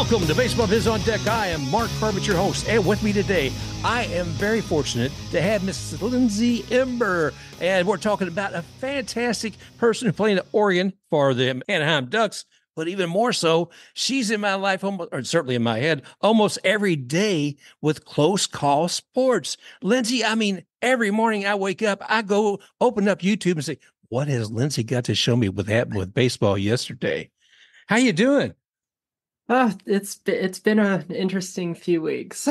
Welcome to Baseball Biz on Deck. I am Mark Carbett, your host, and with me today, I am very fortunate to have Miss Lindsay Ember, and we're talking about a fantastic person who played in Oregon for the Anaheim Ducks, but even more so, she's in my life, or certainly in my head, almost every day with Close Call Sports. Lindsay, I mean, every morning I wake up, I go open up YouTube and say, what has Lindsay got to show me what happened with baseball yesterday? How you doing? It's been an interesting few weeks.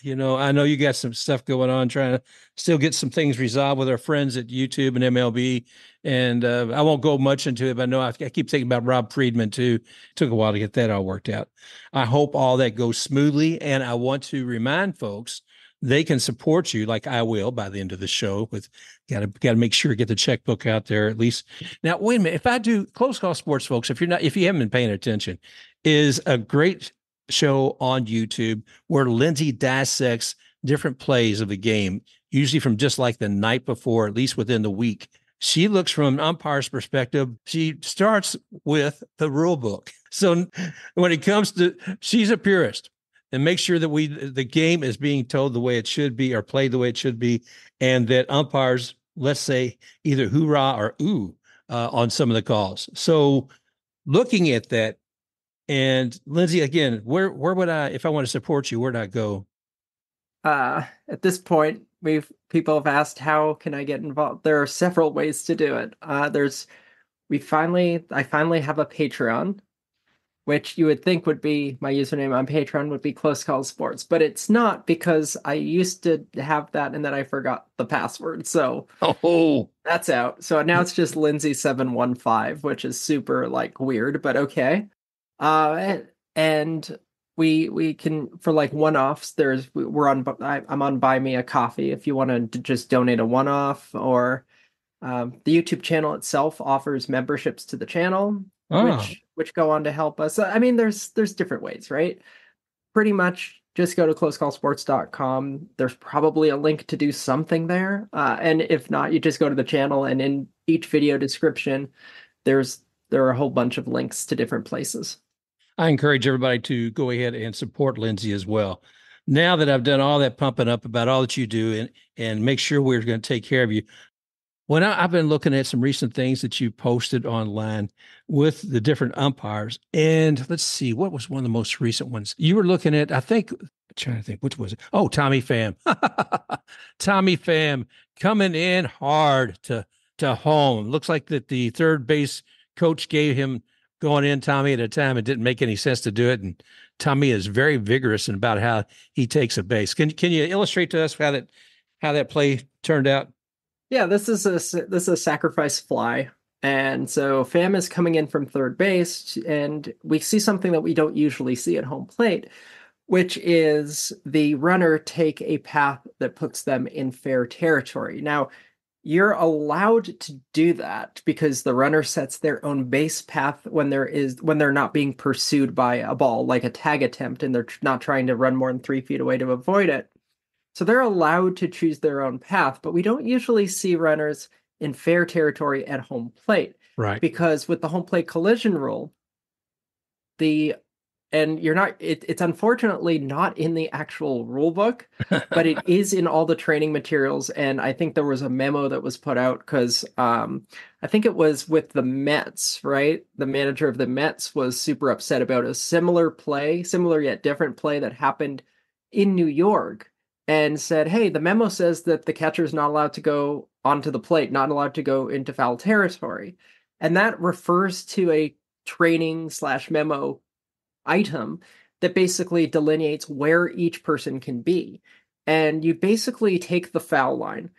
You know, I know you got some stuff going on, trying to still get some things resolved with our friends at YouTube and MLB. And I won't go much into it, but I know I keep thinking about Rob Friedman too. Took a while to get that all worked out. I hope all that goes smoothly. And I want to remind folks they can support you like I will by the end of the show. With got to make sure get the checkbook out there at least. Now, wait a minute. If I do Close Call Sports, folks, if you haven't been paying attention, is a great show on YouTube where Lindsay dissects different plays of the game, usually from just like the night before, at least within the week. She looks from an umpire's perspective. She starts with the rule book. So when it comes to, she's a purist and make sure that the game is being told the way it should be or played the way it should be. And that umpires, let's say either hoorah or ooh on some of the calls. So looking at that, and Lindsay, again, where would I, if I want to support you, where'd I go? At this point, people have asked, how can I get involved? There are several ways to do it. I finally have a Patreon, which you would think would be my username on Patreon would be Close Call Sports, but it's not because I used to have that and then I forgot the password. So that's out. So now it's just Lindsay715, which is super weird, but okay. And we can, for one-offs, I'm on Buy Me a Coffee if you want to just donate a one-off, or the YouTube channel itself offers memberships to the channel, which go on to help us. I mean, there's different ways, right? Pretty much just go to closecallsports.com. There's probably a link to do something there. And if not, you just go to the channel, and in each video description, there are a whole bunch of links to different places. I encourage everybody to go ahead and support Lindsay as well. Now that I've done all that pumping up about all that you do and make sure we're going to take care of you. Well, I've been looking at some recent things that you posted online with the different umpires. And let's see, what was one of the most recent ones? You were looking at, I'm trying to think, which was it? Oh, Tommy Pham. Tommy Pham coming in hard to home. Looks like that the third base coach gave him going in Tommy at a time. It didn't make any sense to do it. And Tommy is very vigorous about how he takes a base. Can you illustrate to us how that play turned out? Yeah, this is a sacrifice fly. And so Pham is coming in from third base, and we see something that we don't usually see at home plate, which is the runner take a path that puts them in fair territory. Now, you're allowed to do that because the runner sets their own base path when they're not being pursued by a ball, like a tag attempt, and they're not trying to run more than 3 feet away to avoid it. So they're allowed to choose their own path, but we don't usually see runners in fair territory at home plate. Right. Because with the home plate collision rule, it's unfortunately not in the actual rule book, but it is in all the training materials. And I think there was a memo that was put out because I think it was with the Mets, right? The manager of the Mets was super upset about a similar yet different play that happened in New York, and said, hey, the memo says that the catcher is not allowed to go onto the plate, not allowed to go into foul territory. And that refers to a training/memo item that basically delineates where each person can be. And you basically take the foul line,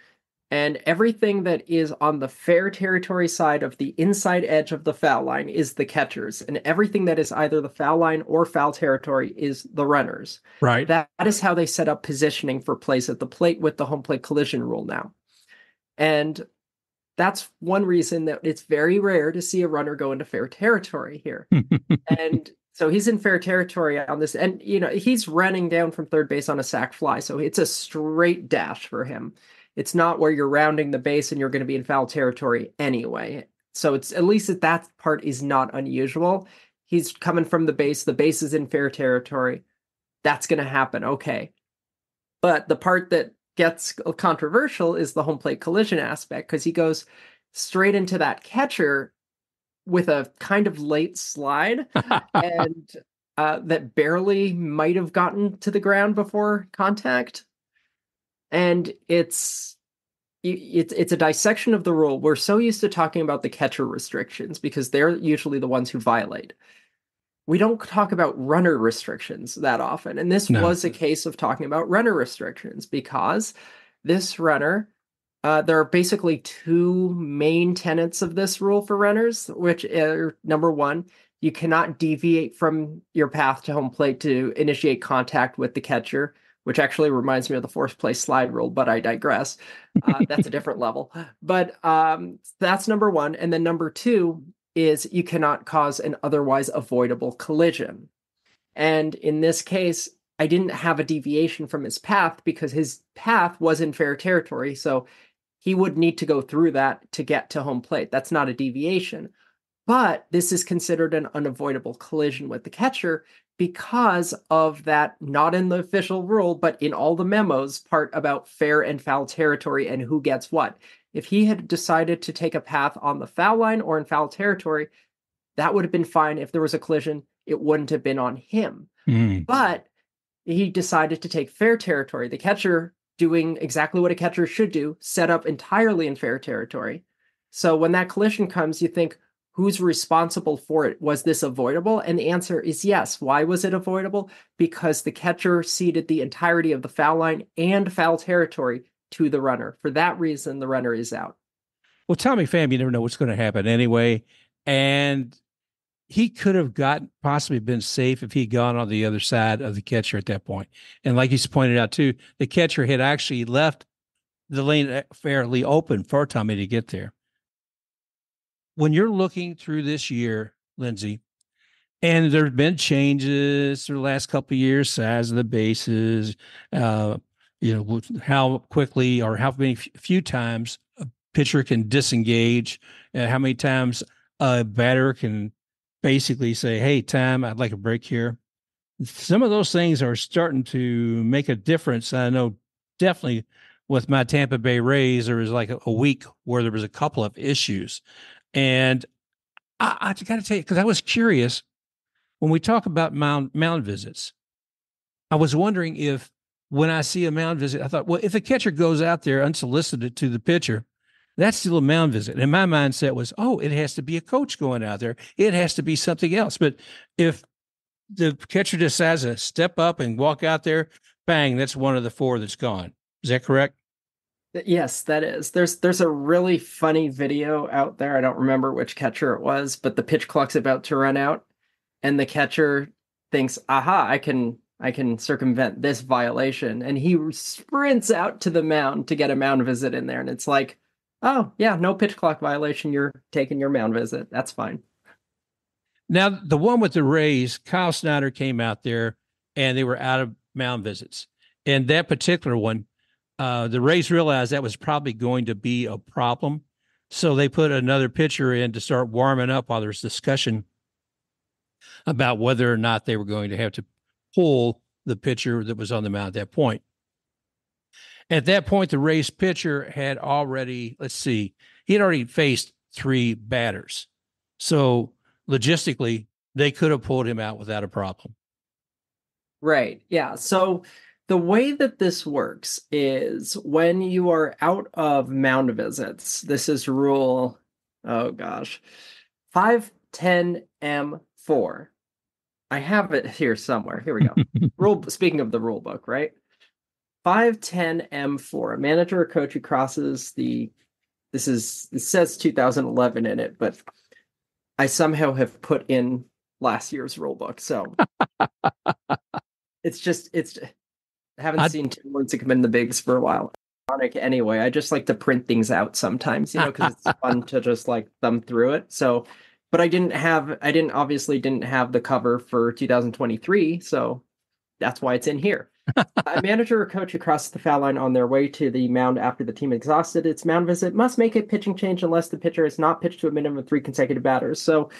and everything that is on the fair territory side of the inside edge of the foul line is the catchers, and everything that is either the foul line or foul territory is the runners. Right. That is how they set up positioning for plays at the plate with the home plate collision rule now. And that's one reason that it's very rare to see a runner go into fair territory here. And so he's in fair territory on this, and he's running down from third base on a sac fly, so it's a straight dash for him. It's not where you're rounding the base and you're going to be in foul territory anyway. So it's at least that part is not unusual. he's coming from the base is in fair territory. That's going to happen. Okay. But the part that gets controversial is the home plate collision aspect, because he goes straight into that catcher with a kind of late slide and that barely might have gotten to the ground before contact. And it's a dissection of the rule. We're so used to talking about the catcher restrictions because they're usually the ones who violate. We don't talk about runner restrictions that often. And this was a case of talking about runner restrictions because this runner, there are basically two main tenets of this rule for runners, which are number one, you cannot deviate from your path to home plate to initiate contact with the catcher, which actually reminds me of the fourth place slide rule, but I digress. That's a different level. But that's number one. And then number two is you cannot cause an otherwise avoidable collision. And in this case, I didn't have a deviation from his path because his path was in fair territory. So he would need to go through that to get to home plate. That's not a deviation. But this is considered an unavoidable collision with the catcher because of that, not in the official rule, but in all the memos, part about fair and foul territory and who gets what. If he had decided to take a path on the foul line or in foul territory, that would have been fine. If there was a collision, it wouldn't have been on him. But he decided to take fair territory. The catcher, doing exactly what a catcher should do, set up entirely in fair territory. So when that collision comes, you think, who's responsible for it? Was this avoidable? And the answer is yes. Why was it avoidable? Because the catcher ceded the entirety of the foul line and foul territory to the runner. For that reason, the runner is out. Well, Tommy Pham, you never know what's going to happen anyway. And he could have possibly been safe if he'd gone on the other side of the catcher at that point. And like he's pointed out too, the catcher had actually left the lane fairly open for Tommy to get there. When you're looking through this year, Lindsay, and there's been changes through the last couple of years, size of the bases, how quickly or how many few times a pitcher can disengage, how many times a batter can basically say, hey, Tom, I'd like a break here. Some of those things are starting to make a difference. I know definitely with my Tampa Bay Rays, there was like a week where there was a couple of issues. And I got to tell you, because I was curious, when we talk about mound visits, I was wondering if when I see a mound visit, I thought, well, if a catcher goes out there unsolicited to the pitcher, that's still a mound visit. And my mindset was, oh, it has to be a coach going out there. It has to be something else. But if the catcher decides to step up and walk out there, bang, that's one of the four that's gone. Is that correct? Yes, that is. There's a really funny video out there. I don't remember which catcher it was, but the pitch clock's about to run out, and the catcher thinks, "Aha! I can circumvent this violation," and he sprints out to the mound to get a mound visit in there. And it's like, oh yeah, no pitch clock violation. You're taking your mound visit. That's fine. Now the one with the Rays, Kyle Snyder came out there, and they were out of mound visits, and that particular one. The Rays realized that was probably going to be a problem. So they put another pitcher in to start warming up while there's discussion about whether or not they were going to have to pull the pitcher that was on the mound at that point. At that point, the Rays pitcher had already, he had already faced three batters. So logistically, they could have pulled him out without a problem. Right. Yeah. So the way that this works is when you are out of mound visits, this is rule, 510M4. I have it here somewhere. Here we go. Speaking of the rule book, right? 510M4. A manager or coach who crosses it says 2011 in it, but I somehow have put in last year's rule book. So I haven't seen two words that come in the bigs for a while. Ironic anyway. I just like to print things out sometimes, because it's fun to just like thumb through it. So, but I obviously didn't have the cover for 2023. So that's why it's in here. A manager or coach who crosses the foul line on their way to the mound after the team exhausted its mound visit must make a pitching change unless the pitcher has not pitched to a minimum of 3 consecutive batters. So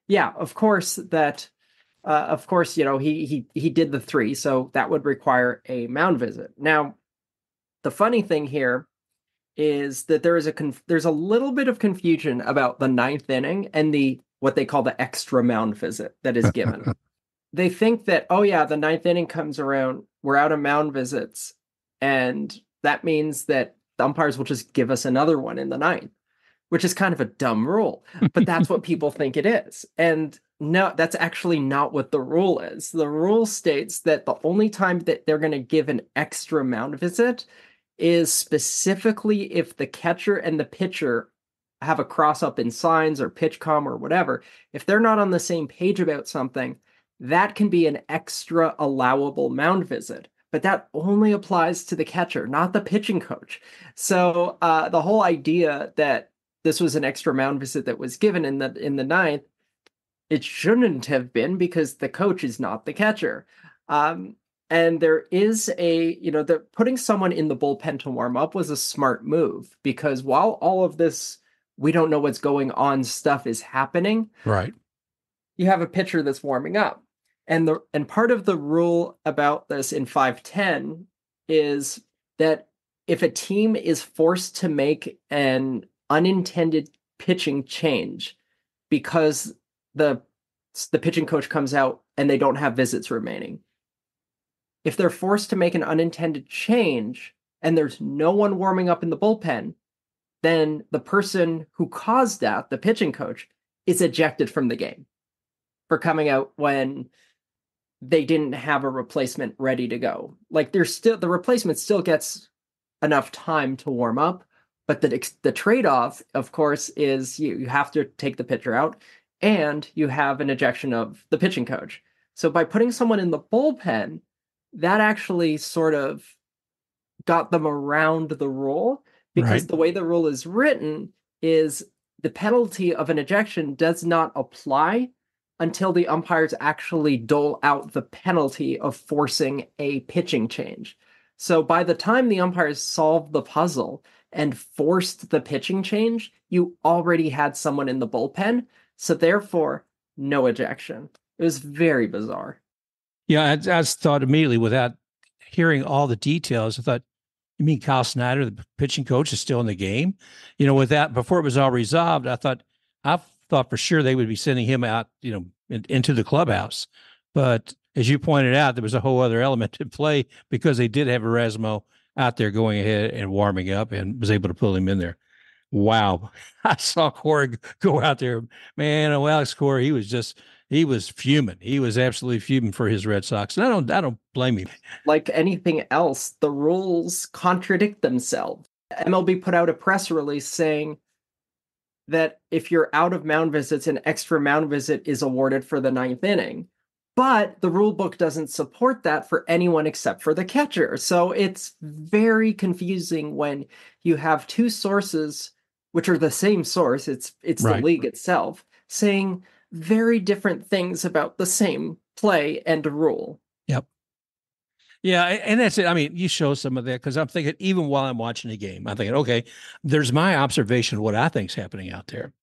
Yeah, of course, he did the three, so that would require a mound visit. Now, the funny thing here is that there's a little bit of confusion about the ninth inning and the what they call the extra mound visit that is given. They think that, oh yeah, the ninth inning comes around, we're out of mound visits, and that means that the umpires will just give us another one in the ninth, which is kind of a dumb rule, but that's what people think it is. And no, that's actually not what the rule is. The rule states that the only time that they're going to give an extra mound visit is specifically if the catcher and the pitcher have a cross up in signs or pitch com or whatever. If they're not on the same page about something, that can be an extra allowable mound visit. But that only applies to the catcher, not the pitching coach. So the whole idea that this was an extra mound visit that was given in the ninth, it shouldn't have been because the coach is not the catcher. And there is the putting someone in the bullpen to warm up was a smart move because while all of this, we don't know what's going on, stuff is happening. Right. You have a pitcher that's warming up. And part of the rule about this in 510 is that if a team is forced to make an unintended pitching change because the pitching coach comes out and they don't have visits remaining, if they're forced to make an unintended change and there's no one warming up in the bullpen, then the person who caused that, the pitching coach, is ejected from the game for coming out when they didn't have a replacement ready to go. Like the replacement still gets enough time to warm up, but the trade-off, of course, is you have to take the pitcher out and you have an ejection of the pitching coach. So by putting someone in the bullpen, that actually sort of got them around the rule because Right. the way the rule is written is the penalty of an ejection does not apply until the umpires actually dole out the penalty of forcing a pitching change. So by the time the umpires solved the puzzle and forced the pitching change, you already had someone in the bullpen. So therefore, no ejection. It was very bizarre. Yeah, I thought immediately without hearing all the details, I thought, you mean Kyle Snyder, the pitching coach, is still in the game? With that, before it was all resolved, I thought for sure they would be sending him out, into the clubhouse. But as you pointed out, there was a whole other element to play because they did have Erasmo out there going ahead and warming up and was able to pull him in there. Wow. I saw Corey go out there. Man, oh, Alex Corey, he was fuming. He was absolutely fuming for his Red Sox. And I don't blame him. Like anything else, the rules contradict themselves. MLB put out a press release saying that if you're out of mound visits, an extra mound visit is awarded for the ninth inning. But the rule book doesn't support that for anyone except for the catcher. So it's very confusing when you have two sources, which are the same source, it's Right. the league itself, saying very different things about the same play and rule. Yep. Yeah, and that's it. I mean, you show some of that because I'm thinking, even while I'm watching the game, I'm thinking, okay, there's my observation of what I think's happening out there.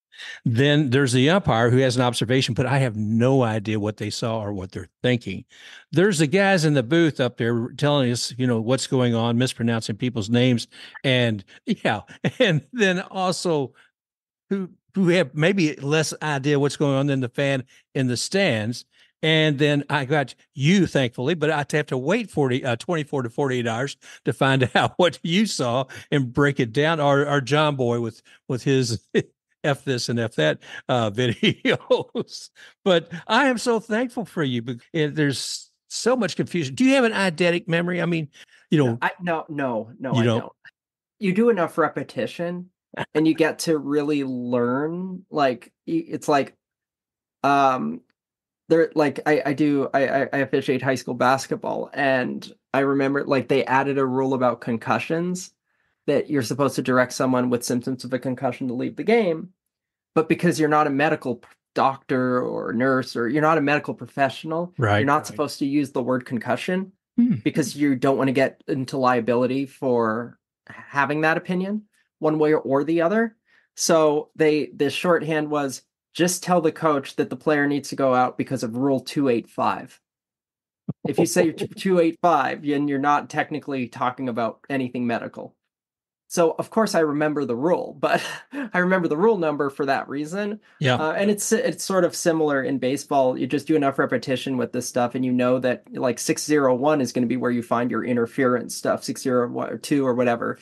Then there's the umpire who has an observation, but I have no idea what they saw or what they're thinking. There's the guys in the booth up there telling us, what's going on, mispronouncing people's names, and yeah, and then also who have maybe less idea what's going on than the fan in the stands. And then I got you, thankfully, but I have to wait 24 to 48 hours to find out what you saw and break it down. Our John Boy with his F this and F that videos. But I am so thankful for you. But there's so much confusion. Do you have an eidetic memory? I mean, No, I you don't. don't. You do enough repetition and you get to really learn. Like it's like there like I officiate high school basketball and I remember like they added a rule about concussions that you're supposed to direct someone with symptoms of a concussion to leave the game, but because you're not a medical doctor or nurse or you're not a medical professional, you're Right. not supposed to use the word concussion Hmm. because you don't want to get into liability for having that opinion one way or the other. So the shorthand was just tell the coach that the player needs to go out because of Rule 285. If you say 285, and you're not technically talking about anything medical. So of course I remember the rule, but I remember the rule number for that reason. Yeah. And it's sort of similar in baseball. You just do enough repetition with this stuff, and you know that like 601 is going to be where you find your interference stuff. 602 or whatever.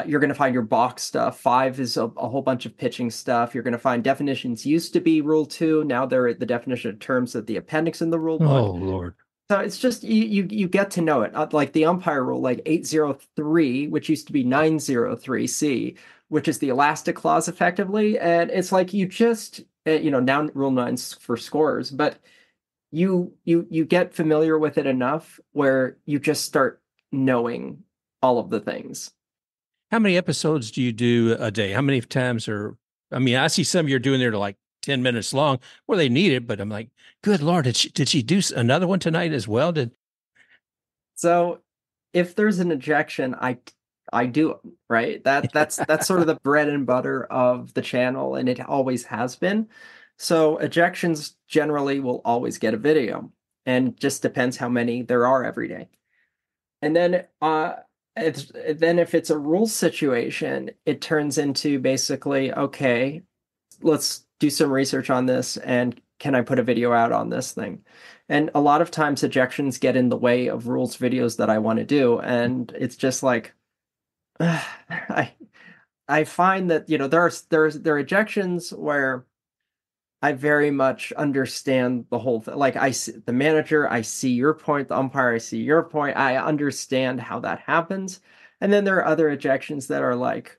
You're going to find your box stuff. 5 is a whole bunch of pitching stuff. You're going to find definitions used to be Rule 2. Now they're the definition of terms of the appendix in the rule book. Oh Lord. So it's just you get to know it. Like the umpire rule, like 803, which used to be 903C, which is the elastic clause effectively. And it's like you just now Rule 9's for scorers, but you get familiar with it enough where you just start knowing all of the things. How many episodes do you do a day? How many times I mean, I see some you're doing there to like 10 minutes long where they need it, but I'm like, good Lord, did she do another one tonight as well? So if there's an ejection, I do it, right? That's sort of the bread and butter of the channel, and it always has been. So ejections generally will always get a video, and just depends how many there are every day. And then if it's a rule situation, it turns into basically, okay, let's do some research on this, and can I put a video out on this thing? And a lot of times ejections get in the way of rules videos that I want to do, and it's just like I find that there are ejections where I very much understand the whole thing. Like I see the manager, I see your point, the umpire, I see your point. I understand how that happens. And then there are other ejections that are like,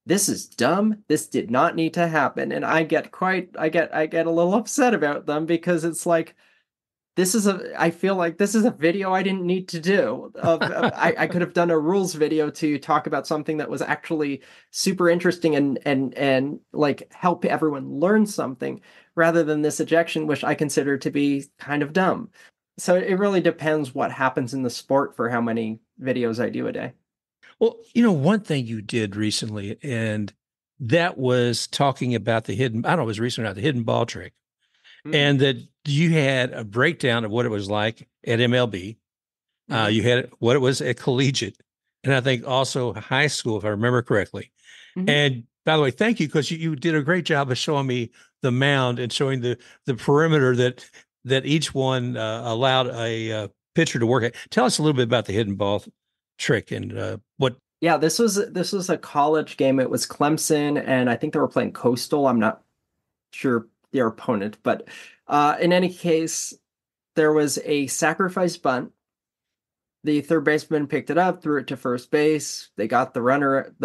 this is dumb. This did not need to happen. And I get a little upset about them because it's like, I feel like this is a video I didn't need to do. I could have done a rules video to talk about something that was actually super interesting and like help everyone learn something rather than this ejection, which I consider to be kind of dumb. So it really depends what happens in the sport for how many videos I do a day. Well, one thing you did recently, and that was talking about I don't know, it was recently about the hidden ball trick, and that you had a breakdown of what it was like at MLB. You had what it was at collegiate, and I think also high school, if I remember correctly. And by the way, thank you, because you did a great job of showing me the mound and showing the perimeter that each one allowed a pitcher to work at. Tell us a little bit about the hidden ball trick and what. Yeah, this was a college game. It was Clemson, and I think they were playing Coastal. I'm not sure their opponent, but in any case, there was a sacrifice bunt. The third baseman picked it up, threw it to first base. They got the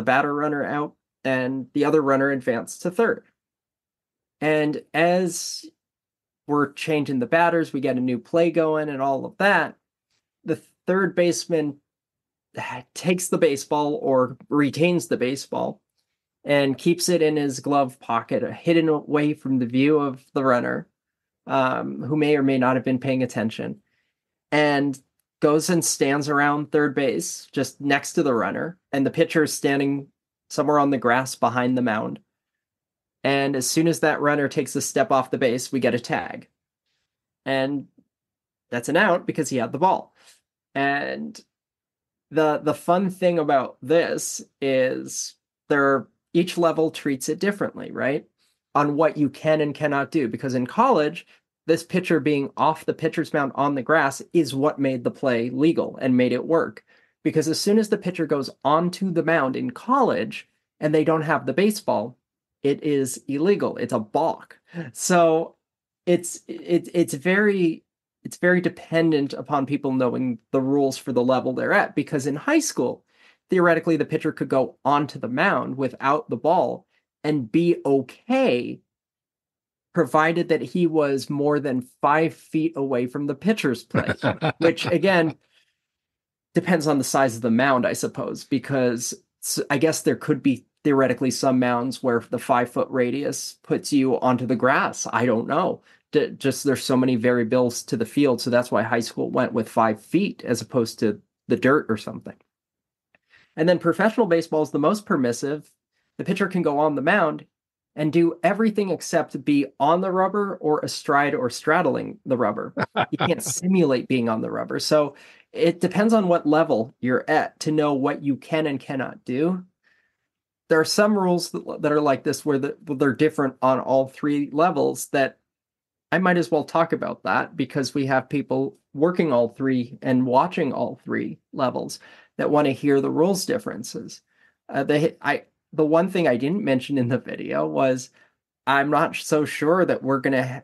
batter runner out, and the other runner advanced to third. And as we're changing the batters, we get a new play going and all of that. The third baseman takes the baseball or retains the baseball and keeps it in his glove pocket, hidden away from the view of the runner, who may or may not have been paying attention, and goes and stands around third base just next to the runner, and the pitcher is standing somewhere on the grass behind the mound. And as soon as that runner takes a step off the base, we get a tag. And that's an out because he had the ball. And the fun thing about this is each level treats it differently, right? On what you can and cannot do. Because in college, this pitcher being off the pitcher's mound on the grass is what made the play legal and made it work. Because as soon as the pitcher goes onto the mound in college and they don't have the baseball, it is illegal. It's a balk. So it's very dependent upon people knowing the rules for the level they're at. Because in high school, theoretically, the pitcher could go onto the mound without the ball and be okay, provided that he was more than 5 feet away from the pitcher's plate, which again depends on the size of the mound, I suppose, because I guess there could be theoretically some mounds where the 5-foot radius puts you onto the grass. I don't know. Just there's so many variables to the field, so that's why high school went with 5 feet as opposed to the dirt or something. And then professional baseball is the most permissive. The pitcher can go on the mound. and do everything except be on the rubber or astride or straddling the rubber. You can't simulate being on the rubber. So it depends on what level you're at to know what you can and cannot do. There are some rules that are like this where they're different on all three levels that I might as well talk about that because we have people working all three and watching all three levels that want to hear the rules differences. The one thing I didn't mention in the video was I'm not so sure that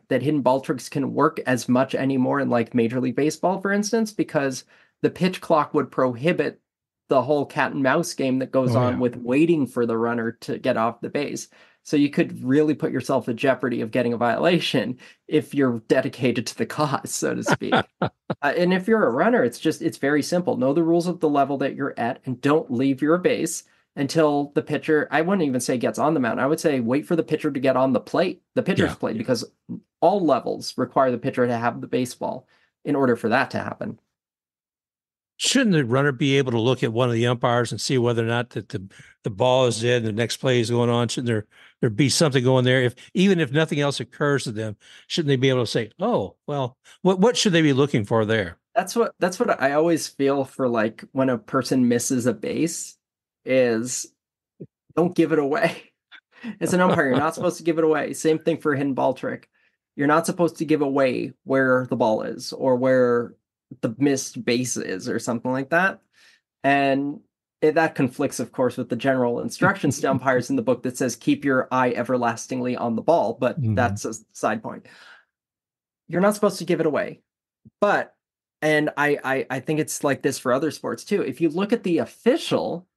that hidden ball tricks can work as much anymore in like Major League Baseball, for instance, because the pitch clock would prohibit the whole cat and mouse game that goes Oh on yeah. with waiting for the runner to get off the base. So you could really put yourself at jeopardy of getting a violation if you're dedicated to the cause, so to speak. And if you're a runner, it's very simple. Know the rules of the level that you're at and don't leave your base until the pitcher, I wouldn't even say gets on the mound. I would say wait for the pitcher to get on the plate, the pitcher's Yeah. plate, because all levels require the pitcher to have the baseball in order for that to happen. Shouldn't the runner be able to look at one of the umpires and see whether or not that the ball is dead and the next play is going on? Shouldn't there be something going there? If even if nothing else occurs to them, shouldn't they be able to say, "Oh, well, what should they be looking for there?" That's what I always feel for like when a person misses a base is don't give it away. As an umpire, you're not supposed to give it away. Same thing for a hidden ball trick. You're not supposed to give away where the ball is or where the missed base is or something like that. And that conflicts, of course, with the general instructions to umpires in the book that says keep your eye everlastingly on the ball. But Mhm. that's a side point. You're not supposed to give it away. But, and I think it's like this for other sports too. If you look at the official,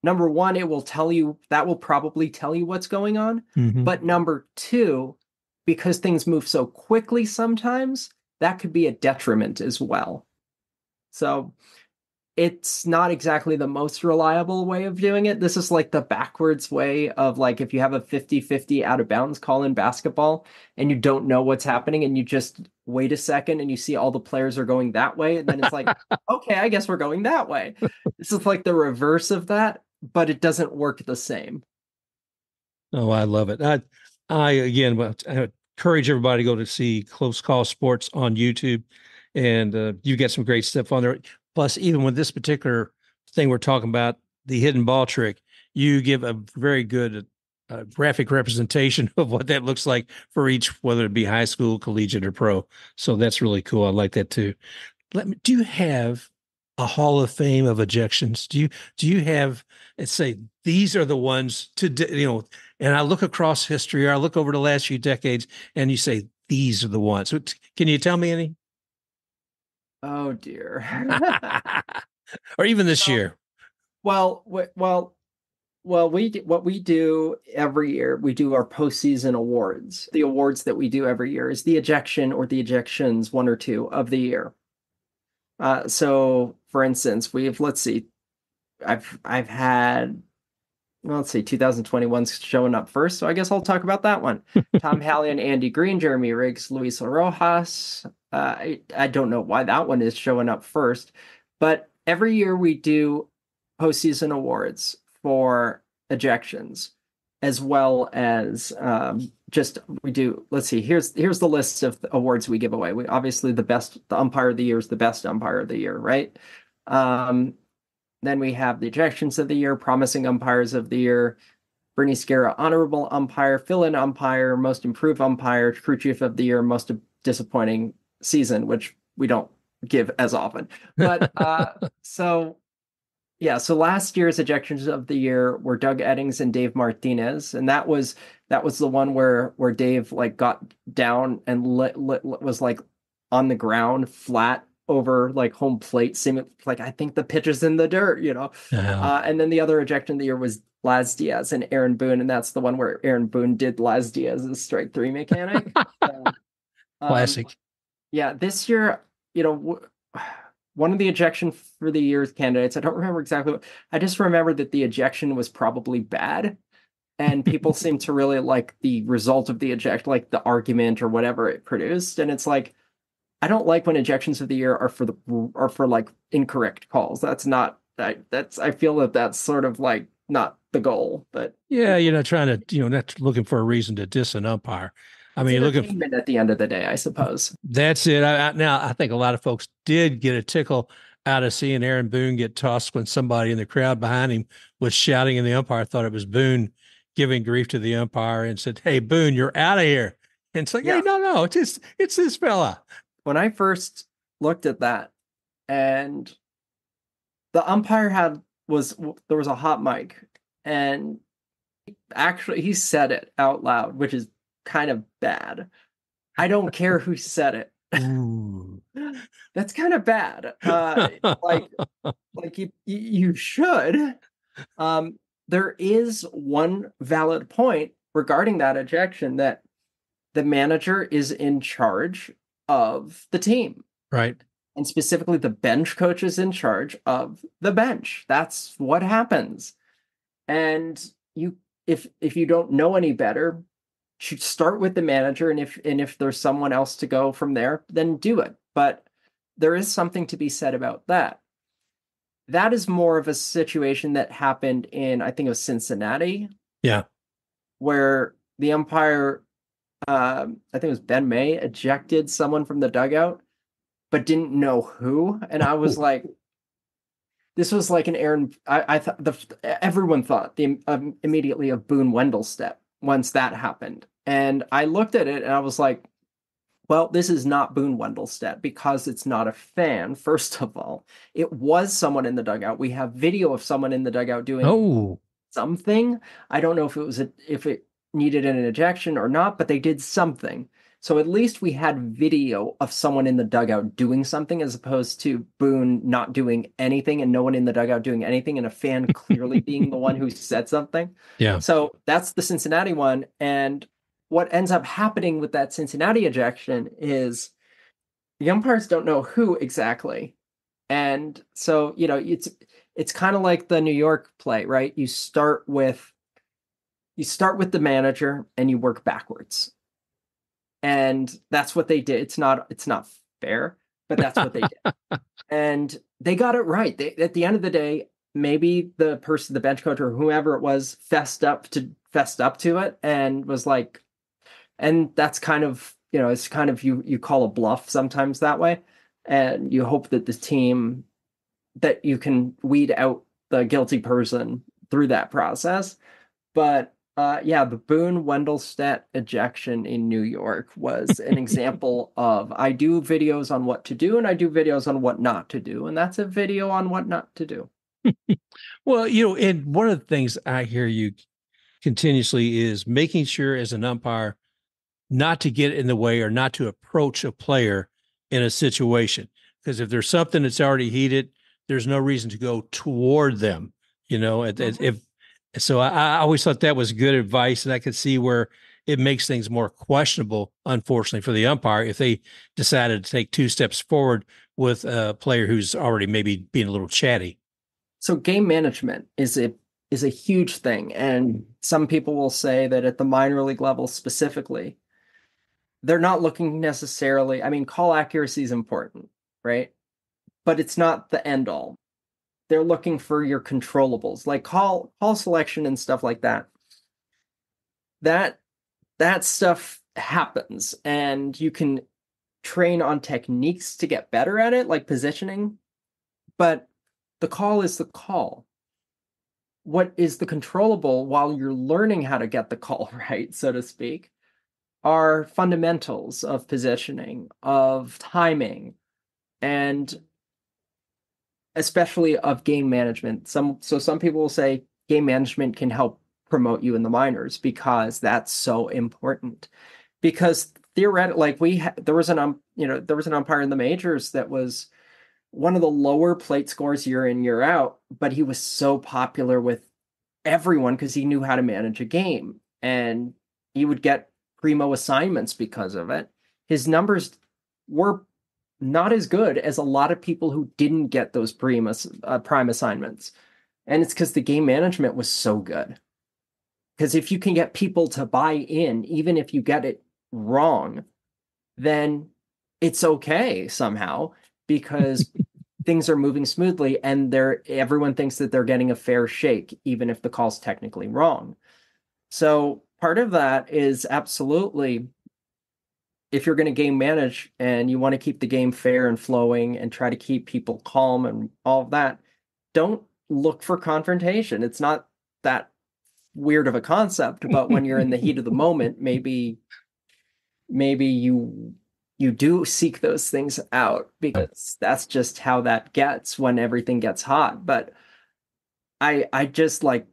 number one, it will tell you that will probably tell you what's going on. Mhm. But number two, because things move so quickly sometimes, that could be a detriment as well. So it's not exactly the most reliable way of doing it. This is like the backwards way of like if you have a 50-50 out of bounds call in basketball and you don't know what's happening and you just wait a second and you see all the players are going that way and then it's like, okay, I guess we're going that way. This is like the reverse of that, but it doesn't work the same. Oh, I love it. I again, I encourage everybody to go to see Close Call Sports on YouTube, and you get some great stuff on there. Plus, even with this particular thing we're talking about, the hidden ball trick, you give a very good graphic representation of what that looks like for each, whether it be high school, collegiate, or pro. So that's really cool. I like that too. Do you have a Hall of Fame of ejections? Do you have, let's say, these are the ones and I look across history, or I look over the last few decades, and you say these are the ones. Can you tell me any? Oh dear. Or even this So, year? well, what we do every year, we do our postseason awards. The awards that we do every year is the ejection or the ejections, one or two of the year. So, for instance, let's see, I've had well, let's see, 2021's showing up first, so I guess I'll talk about that one. Tom Halley and Andy Green, Jeremy Riggs, Luis Rojas. I don't know why that one is showing up first, but every year we do postseason awards for ejections, as well as just we do. Let's see. Here's the list of the awards we give away. We obviously the umpire of the year is the best umpire of the year, right? Um, then we have the ejections of the year, promising umpires of the year, Bernie Scara, honorable umpire, fill-in umpire, most improved umpire, crew chief of the year, most disappointing season, which we don't give as often. But so yeah, so last year's ejections of the year were Doug Eddings and Dave Martinez, and that was the one where Dave like got down and was like on the ground flat over like home plate, seeming like I think the pitch is in the dirt, you know. Wow. And then the other ejection of the year was Laz Diaz and Aaron Boone, and that's the one where Aaron Boone did Laz Diaz's strike three mechanic. So, um, Classic. yeah, this year, you know, one of the ejection for the year's candidates, I don't remember exactly what, I just remember that the ejection was probably bad. And people seem to really like the result of the eject, like the argument or whatever it produced. And it's like, I don't like when ejections of the year are for like incorrect calls. That's not I feel that that's sort of like not the goal, but Yeah, you're not trying to, not looking for a reason to diss an umpire. I it's mean, entertainment at the end of the day, I suppose. that's it. Now, I think a lot of folks did get a tickle out of seeing Aaron Boone get tossed when somebody in the crowd behind him was shouting, and the umpire thought it was Boone giving grief to the umpire and said, "Hey, Boone, you're out of here." And it's like, "Hey, Yeah. no, it's this fella." When I first looked at that, and the umpire there was a hot mic, and actually he said it out loud, which is kind of bad. I don't care who said it. Ooh. That's kind of bad. Like you should. There is one valid point regarding that ejection, that the manager is in charge of the team. Right. And specifically, the bench coach is in charge of the bench. That's what happens. And if you don't know any better, should start with the manager, and if there's someone else to go from there, then do it. But there is something to be said about that. That is more of a situation that happened in, I think it was Cincinnati. Yeah. Where the umpire, I think it was Ben May, ejected someone from the dugout, but didn't know who. And I was like, this was like an Aaron. I thought everyone thought immediately of Boone Wendell step once that happened, and I looked at it and I was like, well, this is not Boone Wendelstedt because it's not a fan. First of all, it was someone in the dugout. We have video of someone in the dugout doing something. I don't know if if it needed an ejection or not, but they did something. So at least we had video of someone in the dugout doing something, as opposed to Boone not doing anything and no one in the dugout doing anything, and a fan clearly being the one who said something. Yeah. So that's the Cincinnati one. And what ends up happening with that Cincinnati ejection is the umpires don't know who exactly. And so, it's kind of like the New York play, right? You start with the manager and you work backwards. And that's what they did. It's not fair, but that's what they did. And they got it right. At the end of the day, maybe the bench coach or whoever it was, fessed up to it and was like, and that's kind of, it's kind of, you call a bluff sometimes that way. And you hope that the team, that you can weed out the guilty person through that process. But the Boone Wendelstedt ejection in New York was an example of, I do videos on what to do and I do videos on what not to do. And that's a video on what not to do. Well, and one of the things I hear you continuously is making sure as an umpire not to get in the way or not to approach a player in a situation. Because if there's something that's already heated, there's no reason to go toward them, if so I always thought that was good advice, and I could see where it makes things more questionable, unfortunately, for the umpire if they decided to take two steps forward with a player who's already maybe being a little chatty. So game management is a huge thing, and some people will say that at the minor league level specifically, they're not looking necessarily. I mean, call accuracy is important, right? But it's not the end all. They're looking for your controllables, like call selection and stuff like that. That stuff happens, and you can train on techniques to get better at it, like positioning. But the call is the call. What is the controllable while you're learning how to get the call right, so to speak, are fundamentals of positioning, of timing, and especially of game management. Some people will say game management can help promote you in the minors because that's so important. Because theoretically, like there was an umpire in the majors that was one of the lower plate scores year in, year out, but he was so popular with everyone because he knew how to manage a game, and he would get primo assignments because of it. His numbers were not as good as a lot of people who didn't get those prime assignments. And it's because the game management was so good. Because if you can get people to buy in, even if you get it wrong, then it's okay somehow, because things are moving smoothly and everyone thinks that they're getting a fair shake, even if the call's technically wrong. So part of that is absolutely, if you're going to game manage and you want to keep the game fair and flowing and try to keep people calm and all of that, don't look for confrontation. It's not that weird of a concept, but when you're in the heat of the moment, maybe you do seek those things out, because that's just how that gets when everything gets hot. But I just, like,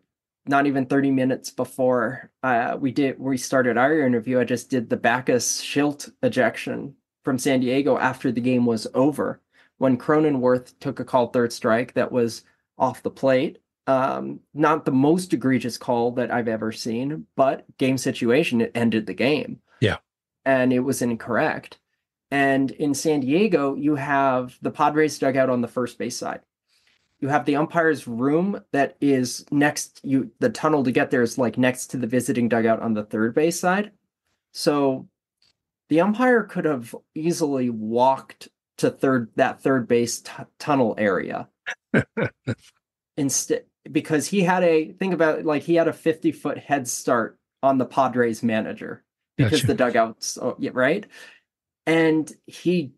not even 30 minutes before we started our interview, I just did the Bacchus Schilt ejection from San Diego after the game was over, when Cronenworth took a called third strike that was off the plate. Not the most egregious call that I've ever seen, but game situation, it ended the game. Yeah. And it was incorrect. And in San Diego, you have the Padres dugout on the first base side. You have the umpire's room that is the tunnel to get there is like next to the visiting dugout on the third base side. So the umpire could have easily walked to that third base tunnel area instead, because he had a 50-foot head start on the Padres manager, because the dugout's right. And he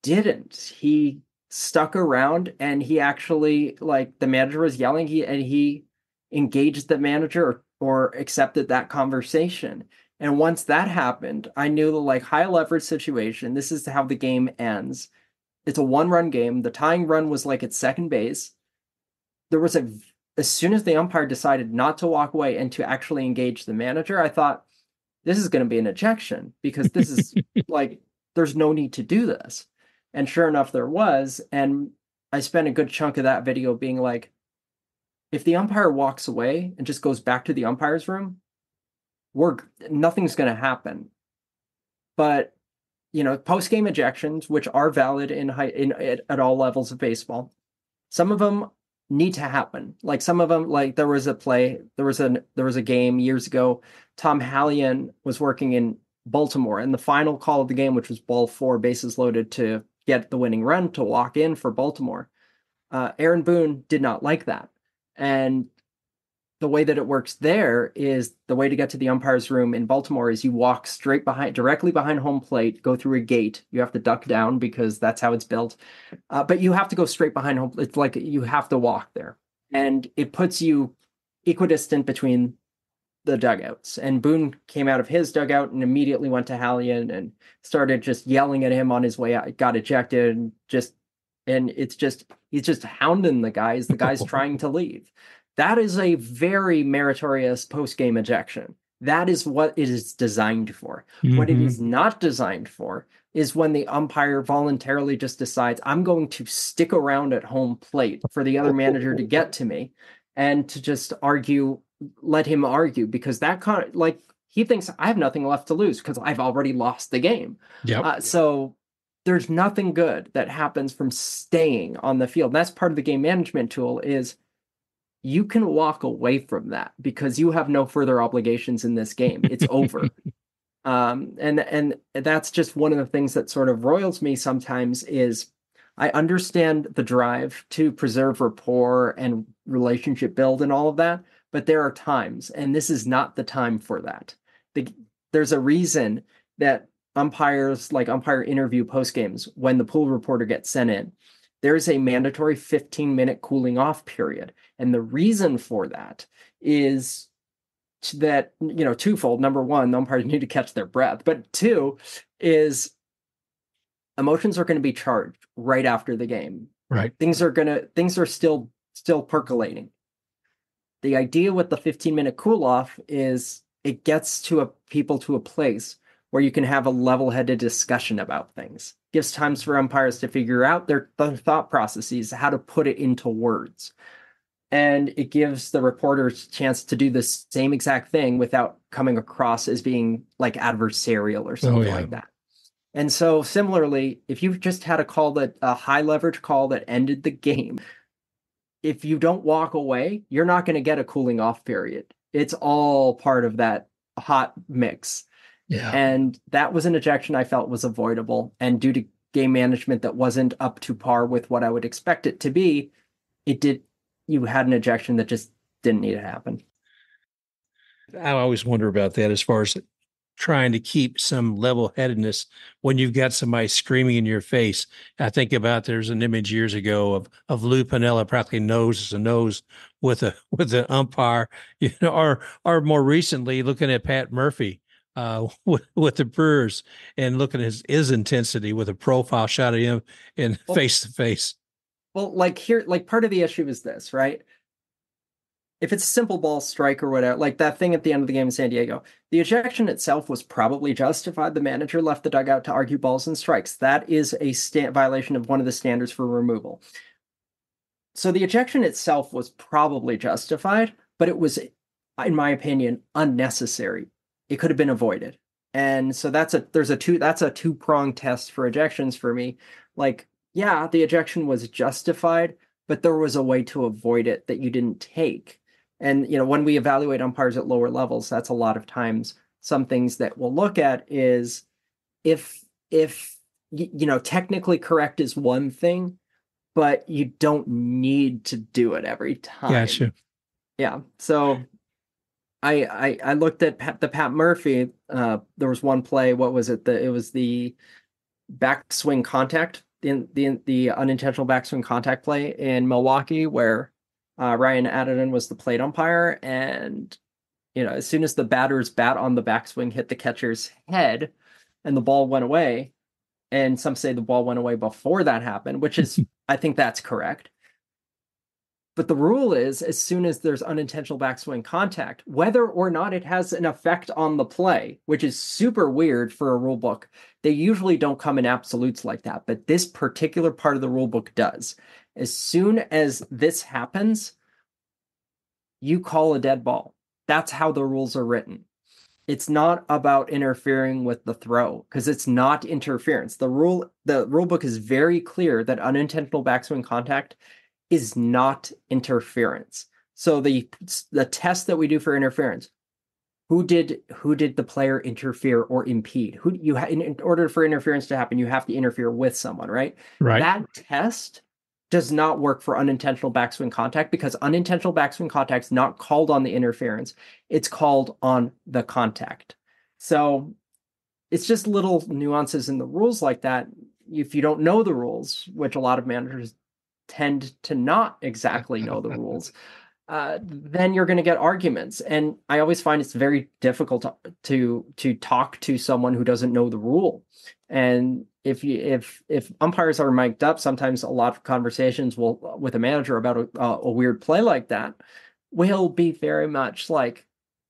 didn't. He stuck around, and he actually, like, the manager was yelling, he engaged the manager or accepted that conversation. And once that happened, I knew the, like, high leverage situation. This is how the game ends. It's a 1-run game. The tying run was like at second base. As soon as the umpire decided not to walk away and to actually engage the manager, I thought, this is going to be an ejection, because this is like, there's no need to do this. And sure enough, there was. And I spent a good chunk of that video being like, if the umpire walks away and just goes back to the umpire's room, nothing's going to happen. But, post-game ejections, which are valid at all levels of baseball, some of them need to happen. Like, some of them, like, there was a game years ago. Tom Hallion was working in Baltimore, and the final call of the game, which was ball 4, bases loaded to get the winning run to walk in for Baltimore. Aaron Boone did not like that. And the way that it works there is, the way to get to the umpire's room in Baltimore is you walk directly behind home plate, go through a gate. You have to duck down because that's how it's built. But you have to go straight behind home. It's like you have to walk there. And it puts you equidistant between the dugouts. And Boone came out of his dugout and immediately went to Hallion and started just yelling at him on his way out. Got ejected, and he's just hounding the guys. The guy's trying to leave. That is a very meritorious post-game ejection. That is what it is designed for. Mm-hmm. What it is not designed for is when the umpire voluntarily just decides, I'm going to stick around at home plate for the other manager to get to me, and to just let him argue, because he thinks, I have nothing left to lose because I've already lost the game. Yep. So there's nothing good that happens from staying on the field. And that's part of the game management tool, is you can walk away from that because you have no further obligations in this game. It's over. And that's just one of the things that sort of roils me sometimes, is I understand the drive to preserve rapport and relationship build and all of that, but there are times, and this is not the time for that. There's a reason that umpires, like umpire interview post games, when the pool reporter gets sent in, there's a mandatory 15-minute cooling off period. And the reason for that is that, twofold. Number one, the umpires need to catch their breath. But two is, emotions are going to be charged right after the game. Right. Things are still percolating. The idea with the 15-minute cool off is it gets people to a place where you can have a level-headed discussion about things. Gives times for umpires to figure out their thought processes, how to put it into words. And it gives the reporters a chance to do the same exact thing without coming across as being like adversarial or something like that. And so similarly, if you've just had a high leverage call that ended the game, if you don't walk away, you're not going to get a cooling off period. It's all part of that hot mix. Yeah. And that was an ejection I felt was avoidable. And due to game management that wasn't up to par with what I would expect it to be, you had an ejection that just didn't need to happen. I always wonder about that as far as trying to keep some level-headedness when you've got somebody screaming in your face. I think about there's an image years ago of Lou Piniella practically nose to nose with the umpire, or more recently looking at Pat Murphy with the Brewers and looking at his intensity with a profile shot of him in face to face. Well, like here, like part of the issue is this, right? If it's a simple ball strike or whatever, like that thing at the end of the game in San Diego, the ejection itself was probably justified. The manager left the dugout to argue balls and strikes. That is a violation of one of the standards for removal. So the ejection itself was probably justified, but it was, in my opinion, unnecessary. It could have been avoided. And so that's a two-pronged test for ejections for me. Like, yeah, the ejection was justified, but there was a way to avoid it that you didn't take. And when we evaluate umpires at lower levels, that's a lot of times some things that we'll look at is if technically correct is one thing, but you don't need to do it every time. Gotcha. Yeah. So I looked at the Pat Murphy. There was one play. What was it? It was the backswing contact, the unintentional backswing contact play in Milwaukee, where Ryan Addison was the plate umpire, and as soon as the batter's bat on the backswing hit the catcher's head, and the ball went away, and some say the ball went away before that happened, which is I think that's correct. But the rule is, as soon as there's unintentional backswing contact, whether or not it has an effect on the play, which is super weird for a rule book, they usually don't come in absolutes like that. But this particular part of the rule book does. As soon as this happens, you call a dead ball. That's how the rules are written. It's not about interfering with the throw, because it's not interference. The rule book is very clear that unintentional backswing contact is not interference. So the test that we do for interference, who did the player interfere or impede? In order for interference to happen, you have to interfere with someone, right? Right. That test does not work for unintentional backswing contact, because unintentional backswing contact is not called on the interference. It's called on the contact. So it's just little nuances in the rules like that. If you don't know the rules, which a lot of managers tend to not exactly know the rules, then you're going to get arguments. And I always find it's very difficult to talk to someone who doesn't know the rule. And if umpires are mic'd up, sometimes a lot of conversations with a manager about a weird play like that will be very much like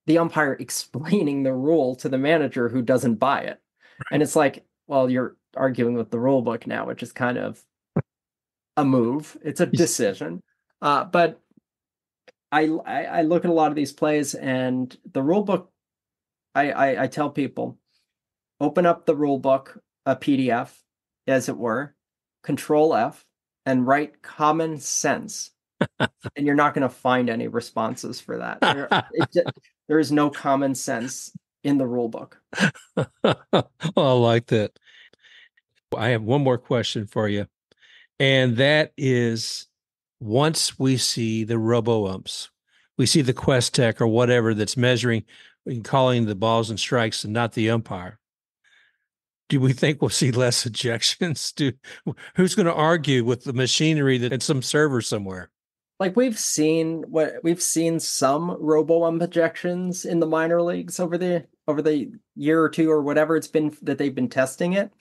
the umpire explaining the rule to the manager who doesn't buy it. Right. And it's like, well, you're arguing with the rule book now, which is kind of a move. It's a decision. But I look at a lot of these plays, and the rule book, I tell people, open up the rule book, a PDF, as it were, Control F, and write common sense. And you're not going to find any responses for that. There is no common sense in the rule book. I like that. I have one more question for you. And that is, once we see the robo-umps, we see the Quest Tech or whatever that's measuring and calling the balls and strikes and not the umpire, do we think we'll see less ejections? Who's going to argue with the machinery that in some server somewhere? Like we've seen some robo-ump ejections in the minor leagues over the year or two or whatever it's been that they've been testing it.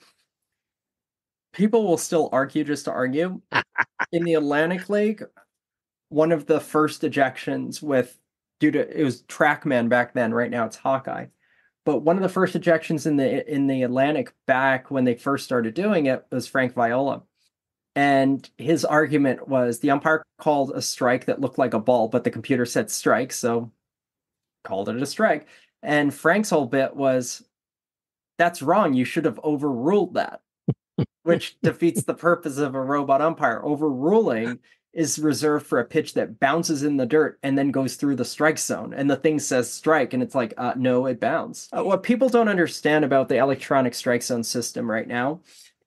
People will still argue just to argue. In the Atlantic League, one of the first ejections it was TrackMan back then. Right now it's Hawkeye. But one of the first ejections in the Atlantic back when they first started doing it was Frank Viola. And his argument was the umpire called a strike that looked like a ball, but the computer said strike, so called it a strike. And Frank's whole bit was, that's wrong. You should have overruled that, which defeats the purpose of a robot umpire. Overruling is reserved for a pitch that bounces in the dirt and then goes through the strike zone. And the thing says strike, and it's like, no, it bounced. What people don't understand about the electronic strike zone system right now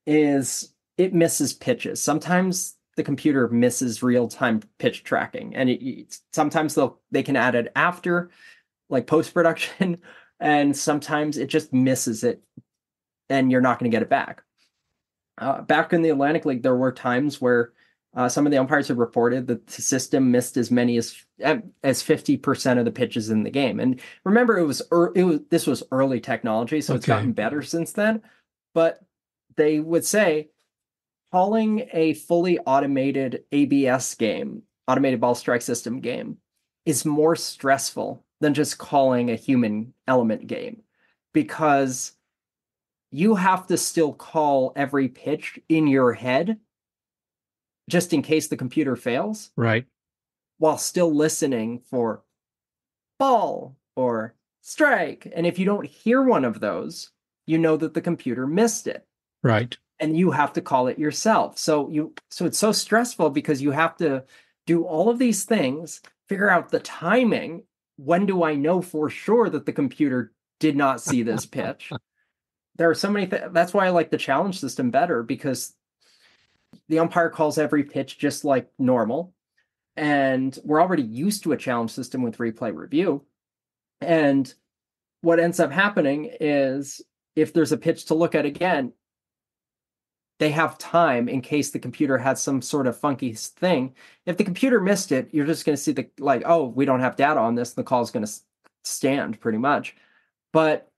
is it misses pitches. Sometimes the computer misses real-time pitch tracking, and sometimes they can add it after, like post-production, and sometimes it just misses it, and you're not going to get it back. Back in the Atlantic League, there were times where some of the umpires have reported that the system missed as many as 50% of the pitches in the game. And remember, this was early technology, so it's gotten better since then. But they would say calling a fully automated ABS game, automated ball strike system game, is more stressful than just calling a human element game, because you have to still call every pitch in your head just in case the computer fails. Right. While still listening for ball or strike. And if you don't hear one of those, you know that the computer missed it. Right. And you have to call it yourself. So it's so stressful because you have to do all of these things, figure out the timing. When do I know for sure that the computer did not see this pitch? There are so many things. That's why I like the challenge system better, because the umpire calls every pitch just like normal. And we're already used to a challenge system with replay review. And what ends up happening is if there's a pitch to look at again, they have time in case the computer has some sort of funky thing. If the computer missed it, you're just going to see oh, we don't have data on this. The call is going to stand pretty much. But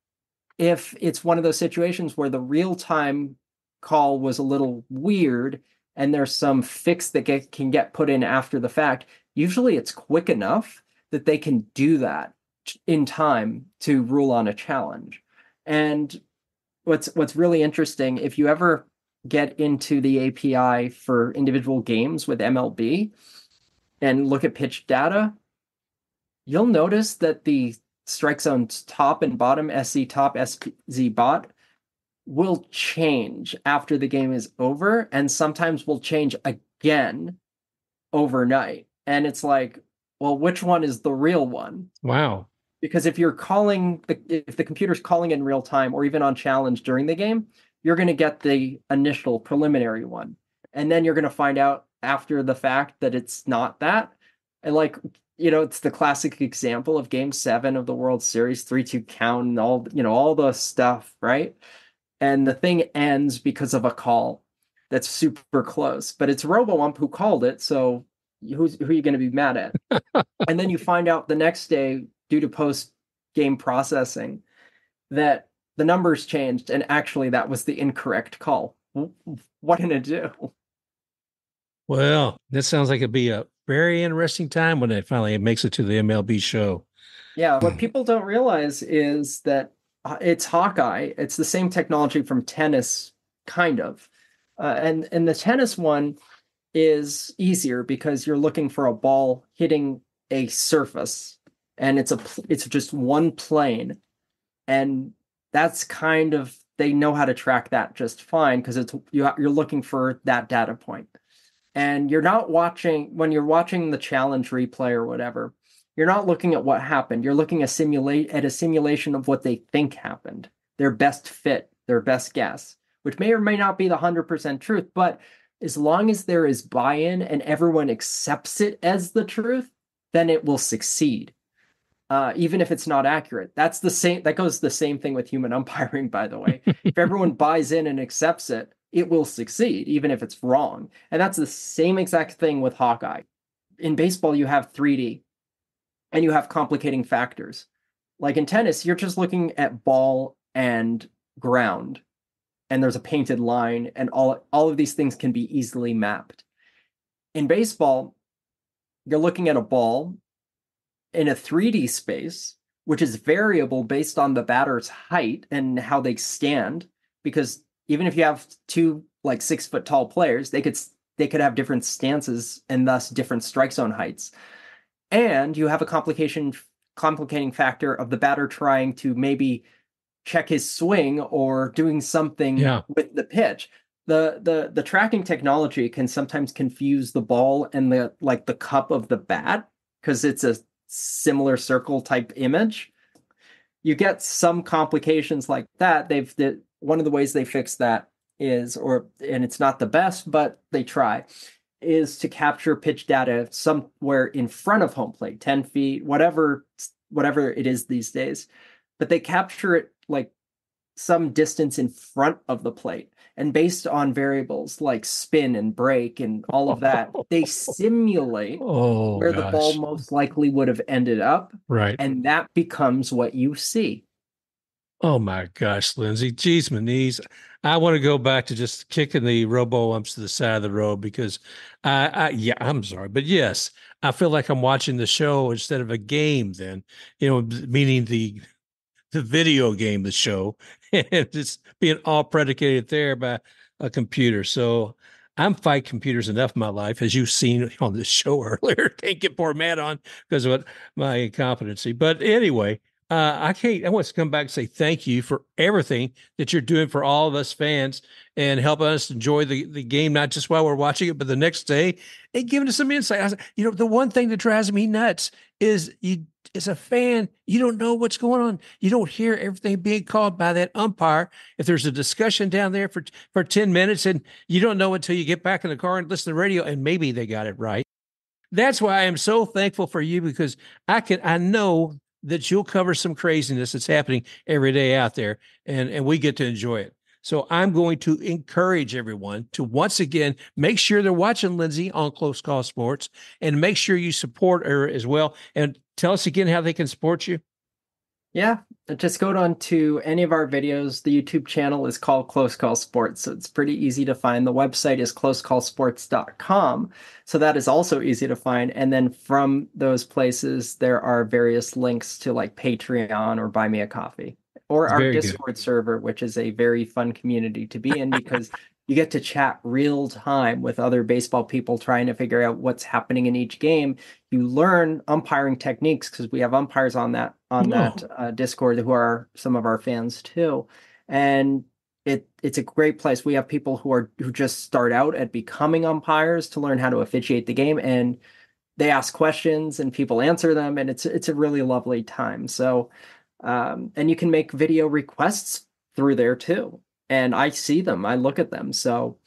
if it's one of those situations where the real-time call was a little weird and there's some fix that can get put in after the fact, usually it's quick enough that they can do that in time to rule on a challenge. And what's really interesting, if you ever get into the API for individual games with MLB and look at pitch data, you'll notice that the strike zones top and bottom, SC top, SZ bot, will change after the game is over, and sometimes will change again overnight. And it's like, well, which one is the real one? Wow. Because if the computer's calling in real time or even on challenge during the game, you're going to get the initial preliminary one. And then you're going to find out after the fact that it's not that. And it's the classic example of Game 7 of the World Series, 3-2 count and all the stuff, right? And the thing ends because of a call that's super close. But it's RoboUmp who called it, so who are you going to be mad at? And then you find out the next day, due to post-game processing, that the numbers changed, and actually that was the incorrect call. What can it do? Well, that sounds like it'd be a very interesting time when it finally makes it to the MLB show. Yeah, what people don't realize is that it's Hawkeye. It's the same technology from tennis, kind of. And the tennis one is easier because you're looking for a ball hitting a surface, and it's just one plane. And that's kind of, they know how to track that just fine because you're looking for that data point. And you're not when you're watching the challenge replay or whatever, you're not looking at what happened. You're looking at a simulation of what they think happened, their best fit, their best guess, which may or may not be the 100% truth. But as long as there is buy-in and everyone accepts it as the truth, then it will succeed. Even if it's not accurate. That goes the same thing with human umpiring, by the way. If everyone buys in and accepts it, it will succeed, even if it's wrong. And that's the same exact thing with Hawkeye. In baseball, you have 3D, and you have complicating factors. Like in tennis, you're just looking at ball and ground, and there's a painted line, and all of these things can be easily mapped. In baseball, you're looking at a ball in a 3D space, which is variable based on the batter's height and how they stand, because even if you have two 6-foot tall players, they could have different stances and thus different strike zone heights. And you have a complicating factor of the batter trying to maybe check his swing or doing something with the pitch. The tracking technology can sometimes confuse the ball and the cup of the bat because it's a similar circle type image. You get some complications like that. One of the ways they fix that and it's not the best, but they try, is to capture pitch data somewhere in front of home plate, 10 feet, whatever it is these days. But they capture it like some distance in front of the plate. And based on variables like spin and break and all of that, they simulate Oh where the ball gosh. most likely would have ended up. Right. And that becomes what you see. Oh my gosh, Lindsay. Geez, my knees. I want to go back to just kicking the robo umps to the side of the road because yeah, I'm sorry. But yes, I feel like I'm watching the show instead of a game then, meaning the video game, the show, and it's being all predicated there by a computer. So I'm fight computers enough in my life, as you've seen on this show earlier. Can't get poor Matt on because of my incompetency. But anyway, I want to come back and say thank you for everything that you're doing for all of us fans and helping us enjoy the game, not just while we're watching it, but the next day and giving us some insight. The one thing that drives me nuts is as a fan, you don't know what's going on. You don't hear everything being called by that umpire. If there's a discussion down there for 10 minutes and you don't know until you get back in the car and listen to the radio and maybe they got it right. That's why I am so thankful for you because I know that you'll cover some craziness that's happening every day out there and we get to enjoy it. So I'm going to encourage everyone to once again make sure they're watching Lindsay on Close Call Sports and make sure you support her as well. And tell us again how they can support you. Yeah, just go on to any of our videos. The YouTube channel is called Close Call Sports, so it's pretty easy to find. The website is closecallsports.com, so that is also easy to find. And then from those places, there are various links to like Patreon or Buy Me a Coffee or our Very Discord server, which is a very fun community to be in because you get to chat real time with other baseball people trying to figure out what's happening in each game. You learn umpiring techniques because we have umpires on that Discord who are some of our fans too, and it's a great place. We have people who just start out at becoming umpires to learn how to officiate the game, and they ask questions and people answer them, and it's a really lovely time. So, and you can make video requests through there too, and I see them, I look at them. So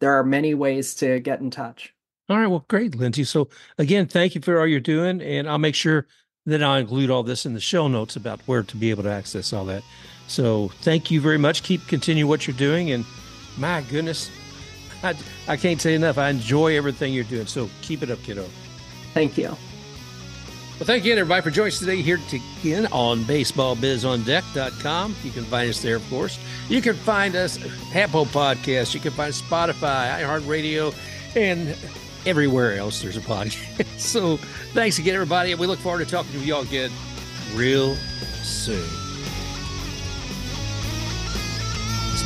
there are many ways to get in touch. All right. Well, great, Lindsay. So again, thank you for all you're doing. And I'll make sure that I'll include all this in the show notes about where to be able to access all that. So thank you very much. Continue what you're doing. And my goodness, I can't say enough. I enjoy everything you're doing. So keep it up, kiddo. Thank you. Well, thank you, everybody, for joining us today here again on BaseballBizOnDeck.com. You can find us there, of course. You can find us Apple Podcasts. You can find Spotify, iHeartRadio, and everywhere else there's a podcast. So thanks again, everybody, and we look forward to talking to you all again real soon.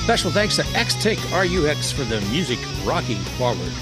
Special thanks to X-Take RUX for the music Rocking Forward.